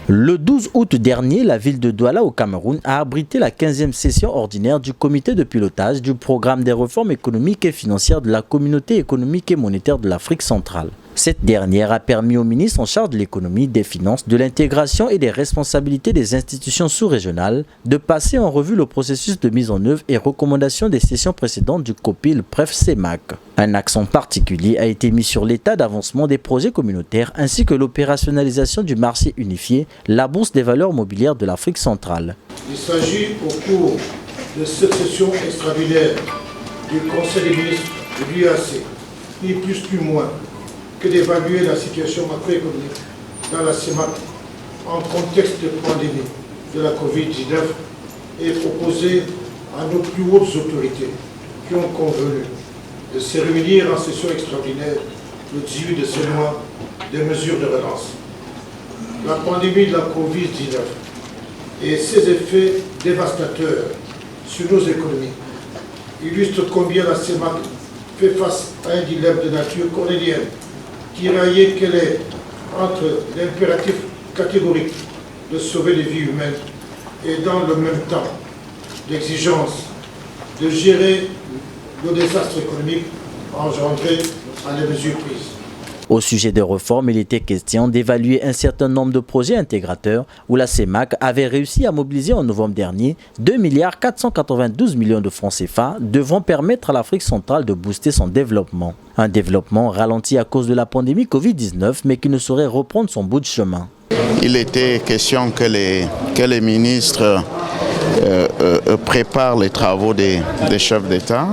Le 12 août dernier, la ville de Douala au Cameroun a abrité la 15e session ordinaire du comité de pilotage du programme des réformes économiques et financières de la communauté économique et monétaire de l'Afrique centrale. Cette dernière a permis au ministre en charge de l'économie, des finances, de l'intégration et des responsabilités des institutions sous-régionales de passer en revue le processus de mise en œuvre et recommandations des sessions précédentes du COPIL CEMAC. Un accent particulier a été mis sur l'état d'avancement des projets communautaires ainsi que l'opérationnalisation du marché unifié, la bourse des valeurs mobilières de l'Afrique centrale. Il s'agit au cours de cette session extraordinaire du Conseil des ministres de l'UAC, ni plus ni moins, que d'évaluer la situation macroéconomique dans la CEMAC en contexte de pandémie de la Covid-19 et proposer à nos plus hautes autorités qui ont convenu de se réunir en session extraordinaire le 18 de ce mois des mesures de relance. La pandémie de la Covid-19 et ses effets dévastateurs sur nos économies illustrent combien la CEMAC fait face à un dilemme de nature cornélienne, tiraillée qu'elle est entre l'impératif catégorique de sauver les vies humaines et dans le même temps l'exigence de gérer le désastre économique engendré par les mesures prises. Au sujet des réformes, il était question d'évaluer un certain nombre de projets intégrateurs où la CEMAC avait réussi à mobiliser en novembre dernier 2,492 milliards de francs CFA devant permettre à l'Afrique centrale de booster son développement. Un développement ralenti à cause de la pandémie Covid-19 mais qui ne saurait reprendre son bout de chemin. Il était question que les ministres préparent les travaux des chefs d'État.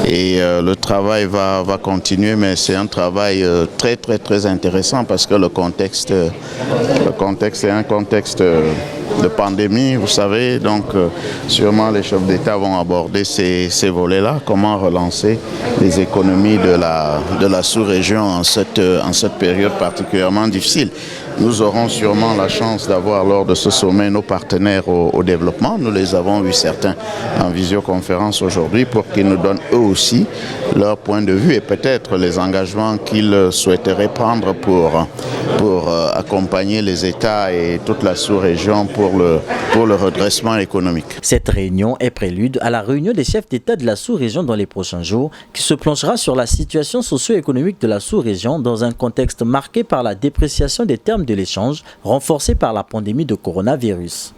Et le travail va continuer, mais c'est un travail très intéressant parce que le contexte est un contexte de pandémie, vous savez, donc sûrement les chefs d'État vont aborder ces volets-là, comment relancer les économies de la sous-région en cette période particulièrement difficile. Nous aurons sûrement la chance d'avoir lors de ce sommet nos partenaires au développement. Nous les avons eu certains en visioconférence aujourd'hui pour qu'ils nous donnent eux aussi leur point de vue et peut-être les engagements qu'ils souhaiteraient prendre pour accompagner les États et toute la sous-région pour le redressement économique. Cette réunion est prélude à la réunion des chefs d'État de la sous-région dans les prochains jours qui se penchera sur la situation socio-économique de la sous-région dans un contexte marqué par la dépréciation des termes de l'échange renforcée par la pandémie de coronavirus.